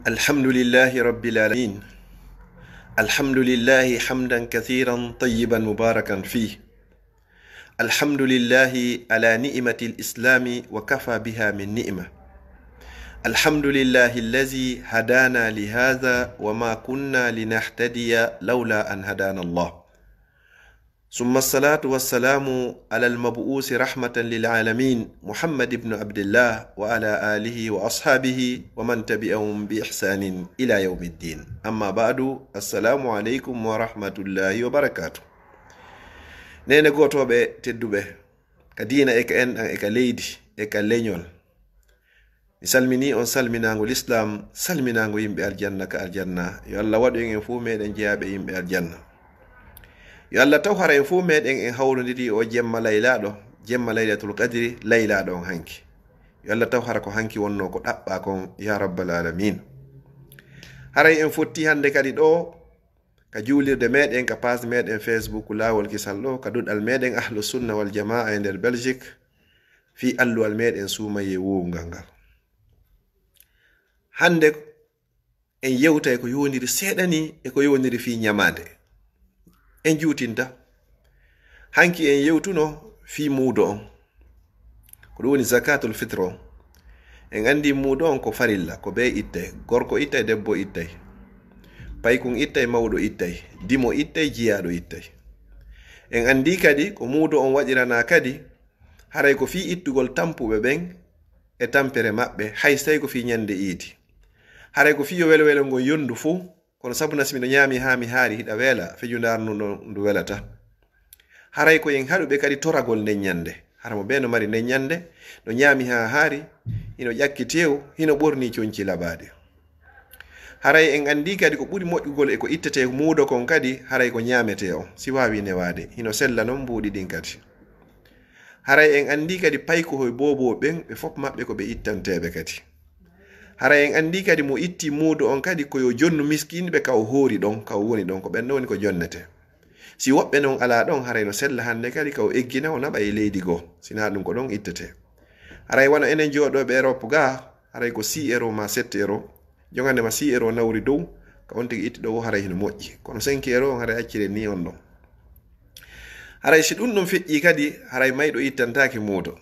الحمد لله رب العالمين. الحمد لله حمدا كثيرا طيبا مباركا فيه. الحمد لله على نعمة الإسلام وكفى بها من نعمة. الحمد لله الذي هدانا لهذا وما كنا لنهتدي لولا أن هدانا الله. ثم الصلاة والسلام على المبعوث رحمة للعالمين محمد بن عبد الله وعلى آله وأصحابه ومن تبعهم بإحسان إلى يوم الدين. أما بعد، السلام عليكم ورحمة الله وبركاته. نينا غوتوبه تدوبه كدينا إكا إن إكا ليدي إكا لينيول misalmini on salminango l'islam, salminango yimɓe aljanna ka aljanna. Yo Allah waɗu en fuu meɗen jeyaɓe yimɓe aljanna. Yo Allah taw hara en fuu meɗen en hawrodiri o jemma laylaɗo, jemma laylatul qadri, laylaɗo on hanki. Yo Allah taw hara ko hanki wonno ko ɗaɓɓa kon ya rabbal alamin. Haray en fotti hande kadi ɗo ka juulirde meɗen ka page meɗen Facebook laawolkisal ɗo ka duɗal meɗen ahlu sunna wal jamaa e nder Belgique fi alluwal meɗen Suumayee wowgal ngal. Hande en yewtay ko yoniri seɗani e ko yoniri fi ñamaande. En juutinta hanki en yewtuno fi muudo on ko ɗum woni zakatul fitre on. En andi muudo on ko farilla, ko be ittay, gorko ittay, debbo ittay, paykun ittay, mawɗo ittay, dimo ittay, jiyaɗo ittay. En andi kadi ko muudo on waɗirana kadi haray ko fi ittugol tampuɓe ɓen e tampere maɓɓe, hay say ko fi ñande iidi. Haray ko fi yo welwelo ngo yondu fuu, kono sabu nasmiɗo ñaami ha mi haari hiɗa weela fejundarno ndu welata. Haray ko en haɗuɓe kadi toragol nden ñande. Hara mo ɓe no mari nden ñande, no ñaami ha haari, hino ƴakki tew, hino ɓorni coñci labaɗe. Haray en andi kadi ko ɓuri moƴƴugol e ko ittete muudo kon kadi haray ko ñamete on, si wawi newade, hino sella non mbuuɗi ɗin kadi. Haray en andi kadi payko hoye bobo ɓen ɓe fof maɓɓe ko ɓe ittanteɓe kadi. Haray en andi kadi mo itti muudo on kadi ko yo jonnu miskinɓe ka o hoori ɗon, ka o woni ɗon, ko ɓen woni ko jonnete. Si woɓɓe non ala ɗon haray no sella hande kadi ka o eggina o naɓa e leydi goo, sina ɗum ko ɗon ittete. Haray wona enen jooɗoɓe Europe ga, haray ko 6 euro ma 7 euro, jogande ma 6 euro nawri dow, ka on tigi itti ɗo haray hino moƴƴi, kono 5 euro on haray accire ni on ɗon. Haray si ɗum ɗum feƴƴi kadi haray mayɗo ittantaki muudo,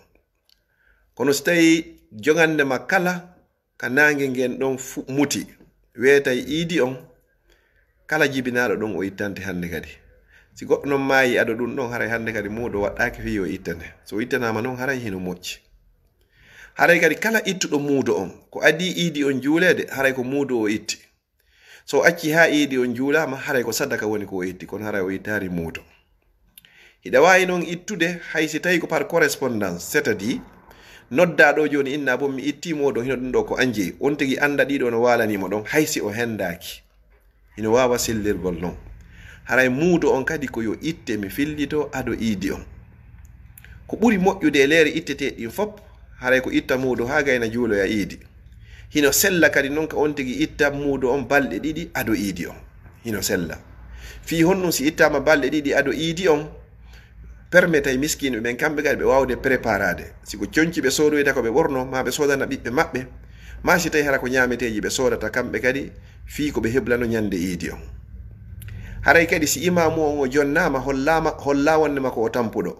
kono so tawi jogande ma kala ka nangue ngen ɗon muti weetay iidi on, kala jibinaɗo ɗon o ittante hande kadi. Si goɗɗo non maayi aɗo ɗum ɗon haray hande kadi muudo waɗɗaki fi yo ittane, so ittanama non haray hino moƴƴi. Haray kadi kala ittuɗo muudo on ko adi iidi on juulede, haray ko muudo o itti. So acci ha iidi on juulama, haray ko sadaka woni ko o itti, kono haray o ittari muudo. Hiɗa wawi noon ittude hay si tawi ko par correspondance, c'est-à-dire noddaɗo joni inna bo mi ittimo ɗo hino ɗum ɗo ko anje, on tigi anda ɗiɗo no walanimo ɗon, haysi o hendaki, hino wawa sillirgol non. Haray muudo on kadi ko yo itte mi fillito ado iidi on. Ko ɓuri moƴƴude e leere ittete ɗin fop, haray ko itta muudo ha gayna juuloya iidi. Hino sella kadi non ka on tigi itta muudo on balɗe ɗiɗi ado iidi on, hino sella. Fi honɗum si ittama balɗe ɗiɗi ado iidi on, permettay miskine ɓen kamɓe kadi ɓe wawde préparade. Siko coñci ɓe soodoyta ko ɓe ɓorno, ma ɓe sodana ɓiɓɓe maɓɓe, ma si tawi hara ko ñameteji ɓe sodata kamɓe kadi fi ko ɓe heblano ñande iidi on. Haray kadi si imamu on o jonnama holla wonnema ko o tampuɗo,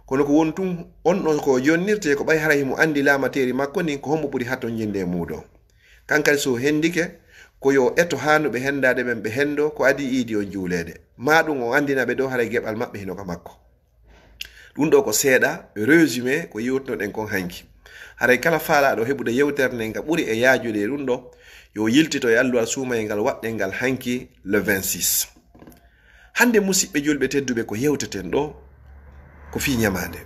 kono ko won tun on ɗon ko jonnirte ko ɓay haray mo andi lamateri makko ni ko hombo ɓuri hatton jinde muudo. Kankadi so hendike ko yo eto hanuɓe hendade ɓen ɓe hendo ko adi iidi on juulede, ma ɗum o andinaɓe ɗo haray geɓal maɓɓe hino ka makko. Ɗum ɗo ko seeɗa résumé ko yewtunoɗen kon hanki. Haray kala faalaɗo heɓude yewtere nden ka ɓuri e yaajude ɗum ɗo yo yiltito e Alluwal Suumayee ngal waɗɗen ngal hanki le 26. Hande musidɓe julɓe tedduɓe ko yewteten ɗo ko fi ñamaande.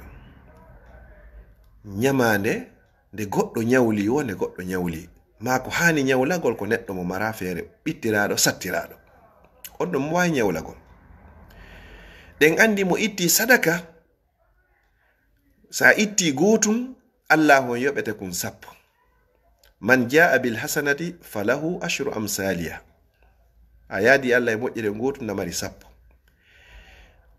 Ñamaande nde goɗɗo ñawli yo nde goɗɗo ñawli, ma ko hani ñawlagol ko neɗɗo mo mara feere ɓittiraɗo sattiraɗo, on ɗon mo wawi ñawlagol. Ɗen andi mo itti sadaka, sa itti gotum Allah on yoɓete kun 10. Man jaa bil hasanati falahu ashru amsaliha. A yaadi Allah e moƴƴere gotum na mari 10.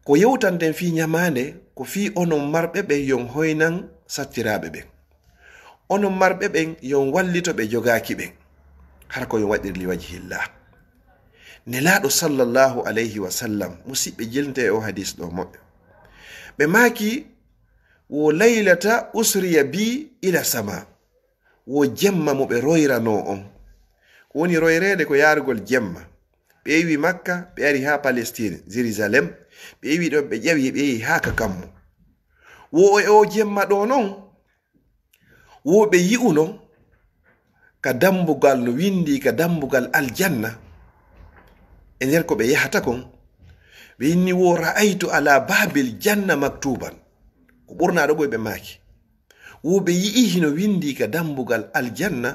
Ko yewtanten fi ñamaande ko fi onon marɓe ɓe yon hoynan sattiraɓe ɓen, onon marɓe ɓen yon wallito ɓe jogaki ɓen. har ko waɗir li wajhillah. Nelaɗo sallallahu alayhi wa sallam musidɓe jilnte o hadis ɗo moɓɓe ɓe maaki wo laylata usriya bi ila sama, wo jemma mo ɓe royrano on, ko woni royrede ko yarugol jemma. ɓe yewi Makka, ɓe ari ha Palestine Jérusalem, ɓe yewi ɗon ɓe ƴawi ɓe yehi ha ka kammo. wo o jemma ɗo non wo ɓe yi'uno ka dambugal no windi ka dambugal aljanna. E nder ko ɓe yahata kon ɓe inni wo ra'aytu ala babil janna maktuban, ko ɓurnaɗo ɓoy ɓe maaki. wo ɓe yi'i hino windi ka dambugal aljanna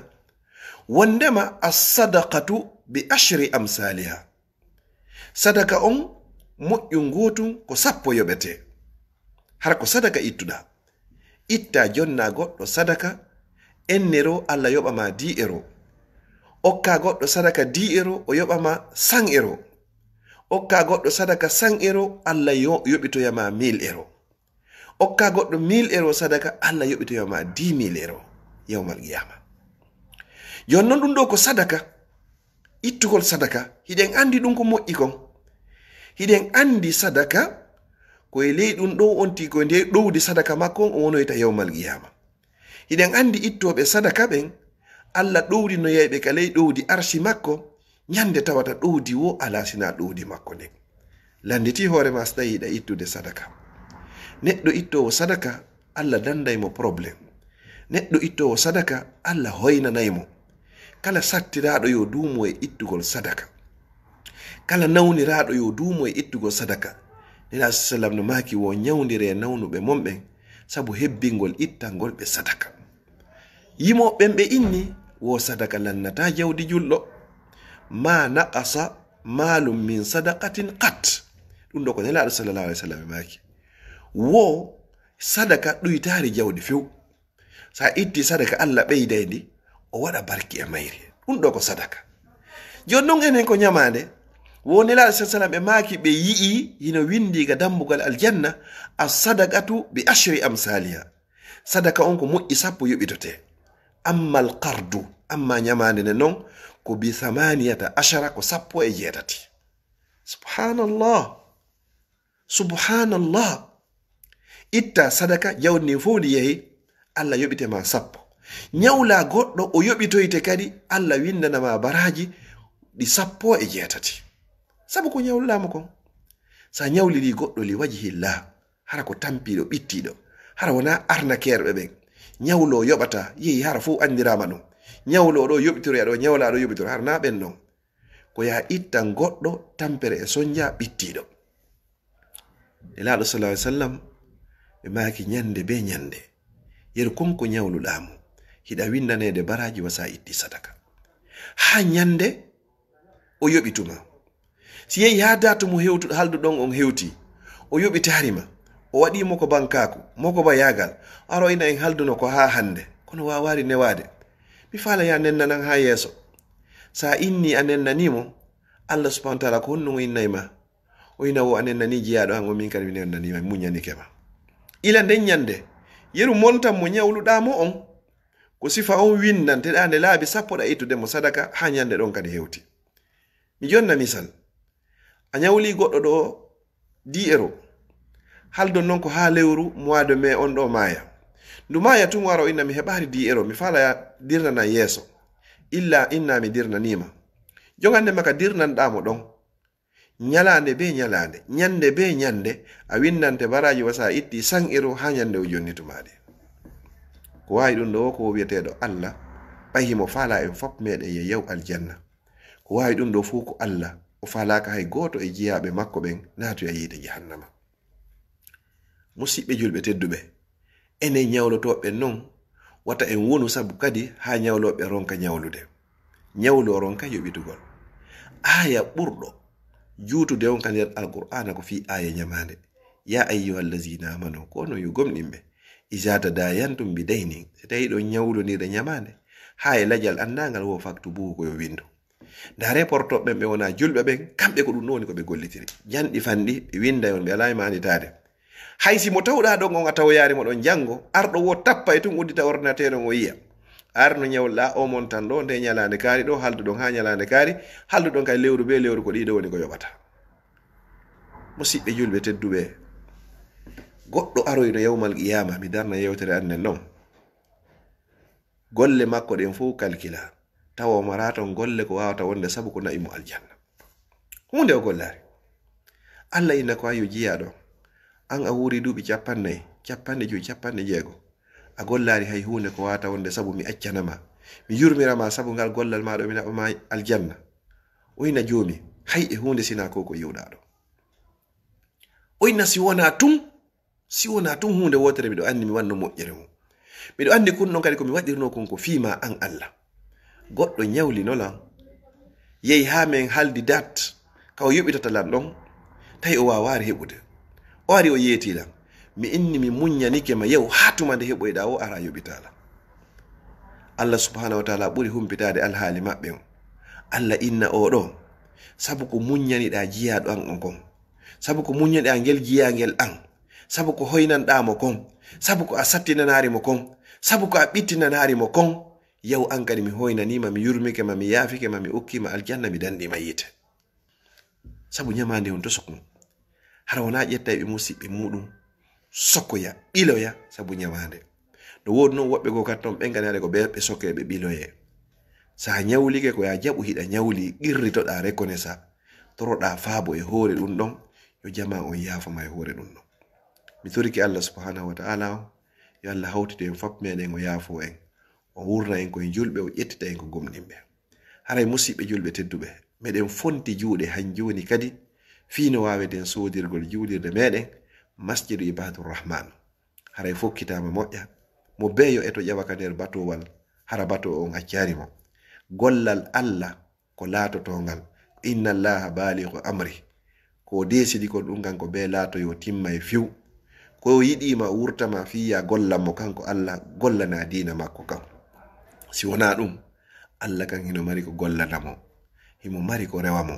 wondema as-sadaqatu bi ashri amsaliha. sadaka on moƴƴu gotum ko 10 yoɓete. har ko sadaka ittuɗa, itta jonna goɗɗo sadaka ennero Allah yoɓama 10 euro, okka goɗɗo sadaka 10 euro o yoɓama 100 euro, okka goɗɗo sadaka 100 euro Allah yoɓitoyama 1000 euro, okka goɗɗo 1000 euro sadaka Allah yoɓitoyama 10.000 euro yawmal qiyama. jon non ɗum ɗo ko sadaka, ittugol sadaka. hiɗen andi ɗum ko moƴƴi kon, hiɗen andi sadaka koye ley ɗum ɗo onti koye nde ɗowdi sadaka makko on wonoyta yawmal qiyama. hiɗen andi ittoɓe sadaka ɓen Allah ɗowdi no yayɓe ka ley ɗowdi arshi makko, ñande tawata ɗowdi wo ala sina ɗowdi makko nden. landiti hoore ma so tawi yiɗa ittude sadaka. neɗɗo ittowo sadaka Allah dandaymo probléme, neɗɗo ittowo sadaka Allah hoynanaymo. kala sattiraɗo yo duumo e ittugol sadaka, kala nawniraɗo yo duumo e ittugol sadaka. nela sallam no maaki wo ñawndire nawnuɓe monɓen sabu hebbingol ittangol ɓe sadaka. yimoɓen ɓe inni wo sadaka lannata jawdi julɗo. ma naqasa malum min sadaqatin qat. ɗum ɗo ko nelaɗo sallallahu alaihi wasallam maaki. wo sadaka ɗuytari jawdi few. sa itti sadaka Allah ɓeydaydi o waɗa barki e mayri. ɗum ɗo ko sadaka. joni non enen ko ñamande wo nelaɗo sallam ɓe maaki ɓe yi'i hino windi ga dambugal aljanna as-sadaqatu bi ashri amsaliha. sadaka on ko moƴƴi 10 yoɓitote. amma al-qardu, amma ñamande ne non ko bi 18 ko 18. subhanallah, subhanallah. itta sadaka jawdi fof ndi yehi Allah yoɓitema 10. ñawla goɗɗo o yoɓitoyte kadi Allah windanama baraji ɗi 18. sabu ko ñawlulama kon. sa ñawliri goɗɗo li wajhillah hara ko tampiɗo ɓittiɗo, hara wona arnakerɓe ɓen. ñawlo yoɓata yehi hara fof andirama ɗum. ñawlo ɗo yoɓitore aɗo ñawla ɗo yoɓitore hara na ɓen non. ko ya ittan goɗɗo tampere e sonja ɓittiɗo. nelaɗo sallallahu alaihi wasallam ɓe maaki ñande be ñande yeru konko ñawluɗamo hiɗa windanede baraji wasa itti sadaka. ha ñande o yoɓituma, si yehi ha data mo hewtuɗo haldu ɗon on hewti o yoɓitarima, o waɗimo ko bankaku moko ba yagal, aro ina en halduno ko ha hande kono wawari newade. mi fala ya nennanan ha yeeso. sa inni a nennanimo Allah subhanahu wa ta'ala ko honno innayma o ina wo a nennani jiyaɗo an o min kadi mi nennanima muñanikema. ila nden ñande yeru montan mo ñawluɗamo on ko sifa on winnanteɗa nde laabi 10 ɗa ittude mo sadaka ha ñande ɗon kadi hewti. mi jonna misal, a ñawli goɗɗo ɗo 10 euro, haldon non ko ha lewru mois de mai on ɗo maya. ndu maya tun waro inna mi heɓari 10 euro, mi fala ya dirnana yeeso illa inna mi dirnanima. jogande maka dirnanɗamo ɗon ñalande be ñalande, ñande be ñande a winnante baraji wasa itti 100 euro ha ñande o jonnitumaɗe. ko wawi ɗum ɗo ko wiyeteɗo Allah ɓayimo fala en fop meɗen ye yaw aljanna. ko wawi ɗum ɗo fuu ko Allah o falaka hay goto e jiyaɓe makko ɓen naatoya yiide jahannama. musidɓe julɓe tedduɓe, enen ñawlotoɓe non wata en wonu sabu kadi ha ñawloɓe ronka ñawlude. ñawlo ronka yoɓitugol. aya ɓurɗo juutude on ka nder alqur'ana ko fi aya ñamande. ya ayyuhallazina amanu ko no yo gomɗinɓe iza tadayantum bidaynin, so tawi ɗon ñawlonirde ñamande ha e lajal andagal wo faktu buhu koyo windo. ndare portoɓe ɓe wona julɓe ɓen kamɓe ko ɗum ɗo woni ko ɓe gollitiri. janɗi fanɗi ɓe winda on ɓe ala manitade. haysi mo tawɗa ɗon on a tawoyari mo ɗon jango arɗo wo tappa e tun uddita ordinateur on o yiya arno nyawla o montan do nde nyalande kaari do haldu don ha nyalande kaari haldu don kay lewru be lewru ko dido woni ko yobata musibbe julbe teddube goddo aroyno yawmal qiyama mi darna yewtere annen non golle makko den fu kalkila tawo maraton golle ko wawata wonde sabu ko naimo aljanna hunde o gollare alla ina ko ayu jiya do an a wuri dubi 40 50 jeego a gollari hay hunde ko wawata wonde sabu mi accanama mi yurmirama sabu ngal gollal ma do mi naba aljanna oyna jomi hay e hunde sina ko yewda do oyna si wona tun hunde wotere mido andi mi wanno mojjere mo mido andi kunno kadi ko mi wadirno kon ko fiima an Allah goddo nyawli nola yehi ha men haldi dat kaw yobitata lan don tay o waawari hebude o ari o yetila mi inni mi munyanike ma yew hatuma de heboyda o ara yobitala Allah subhanahu wa ta'ala buri humpitade alhaali mabbe Allah inna o do sabu ko munyani da jiyaado an on kon sabu ko munyani angel jiyangel an sabu ko hoynanda mo kon sabu ko asattinanaari mo kon sabu ko abittinanaari mo kon yaw an kadi mi hoynanima mi yurmike ma mi yaafike ma mi ukkima aljanna mi dandi ma yite sabu nyamande on to sokno hara wona ƴettay ɓe musibɓe muɗum sokkoya ɓiloya sabu nyamande no wodi noon woɓɓe go katton ɓe ganade ko ɓe sokke ɓe ɓiloye sa nyawlike ko ya jaɓu hiɗa nyawli qirritoɗa reconnaissa toroɗa faabo e hoore ɗum ɗon yo jama on yaafama e hoore ɗum ɗon mi toriki Allah subhanahu wa ta'ala yo Allah hawtide en fop meɗen o yaafo en o wurna en koye julɓe o ƴettita en ko gomɗinɓe haray musibɓe julɓe tedduɓe meɗen fonti juuɗe han joni kadi fiino waweten sodirgol juulirde meɗen masjidu ibadur rahman haray fokkitama moƴƴa mo beyo eto ƴawa ka nder batowal hara bato on accari mo gollal Allah ko laatotongal inna allaha balighu amri ko desidi ko ɗum kanko be laato yo timma e fiw ko yiɗima wurtama fiya gollanmo kanko Allah gollana dina makko kam si wona ɗum Allah kan hino mari ko gollanamo himo mari ko rewamo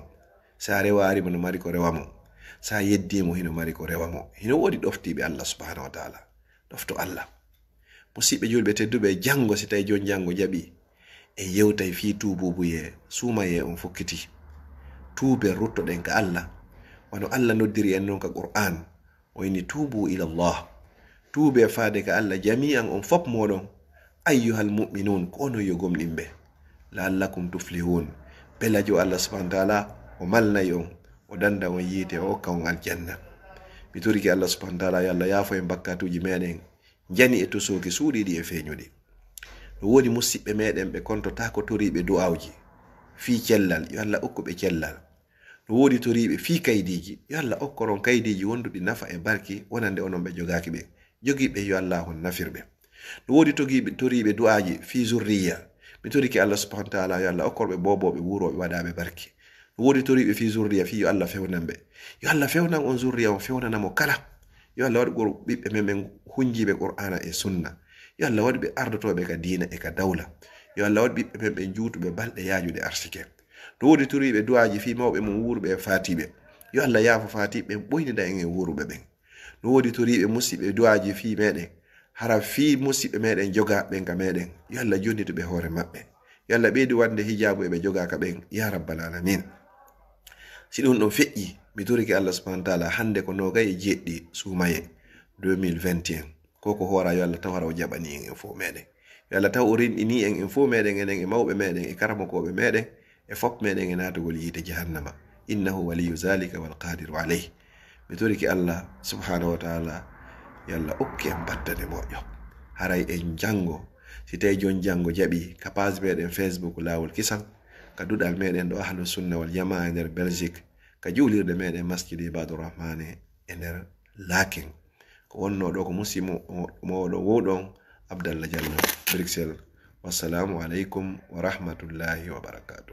sa rewarimo no mari ko rewamo sa yeddimo hino mari ko rewamo hino wodi ɗoftiɓe Allah subhanahu wa ta'ala ɗofto Allah musibɓe julɓe tedduɓe jango si tawi jon jango jaɓi e yewtay fi tububuye suumaye on fokkiti tuube ruttoɗen ka Allah wano Allah noddiri en non ka Qur'an o inni tubu ila Allah tuube faade ka Allah jami'an on fop moɗon ayyuhal mu'minun kono yo gomɗinɓe la'allakum tuflihun belajo Allah subhanahu wa ta'ala o malnay on o danda on yiite o hokka on aljanna mi toriki Allah subhanahu wa ta'ala yo Allah yaafo en bakkatuji meɗen jani e tosoki suuɗiɗi e feeñuɗi no wodi musibɓe meɗen ɓe kontota ko toriɓe du'awji fi cellal yo Allah okkuɓe cellal no wodi toriɓe fi kaydiji yo Allah okkoron kaydiji wonduɗi nafa e barki wonande onon ɓe jogaaki ɓe jogiɓe yo Allah hon nafirɓe no wodi toriɓe du'aji fi zurriya mi toriki Allah subhanahu wa ta'ala yo Allah okkorɓe boboɓe wuroɓe waɗaɓe barki no wodi toriɓe fi zurriya fi yo Allah fewnanɓe yo Allah fewnan on zurriya on fewnanamo kala yo Allah waɗi ɓiɓɓe men hunjiɓe qur'ana e sunna yo Allah waɗi ɓe ardotoɓe ka diina e ka dawla yo Allah waɗi ɓiɓɓe men ɓe juutuɓe balɗe yaajude arsike no wodi toriɓe du'aji fi mawɓe mum wuruɓe e fatiɓe yo Allah yaafo fatiɓe ɓoynida en e wuruɓe ɓen no wodi toriɓe musibɓe du'aji fi meɗen hara fi musibɓe meɗen joga ɓen ka meɗen yo Allah jonnituɓe hoore maɓɓe yo Allah ɓeydi wande hijabu eɓe joga ka ɓen ya rabbal alamin si ɗum ɗon feƴƴi mi toriki Allah subhanahu wa ta'ala hande ko nogay e jeɗɗi Suumayee 2021 koko hoora yo Allah taw hara o jaɓani en fo meɗen yo Allah taw o renɗini en fo meɗen enen e mawɓe meɗen e karamokoɓe meɗen e fop meɗen e natugol yiite jahannama innahu waliyu zalika wal qadiru alayh mi toriki Allah subhanahu wa ta'ala yo Allah okki en battane moƴƴo haray en jango si tawi jon jango jaɓi ka page meɗen Facebook laawol kisal ka duɗal meɗen ɗo Ahlus Sunna wal Jamaa e nder Belgique ka juulirde meɗen masjidi ibadur rahmane e nder Laken ko wonno ɗo ko musimo moɗon wowɗon Abdallah Diallo Bruxelles wassalamu aleykum wa rahmatullahi wa barakatuh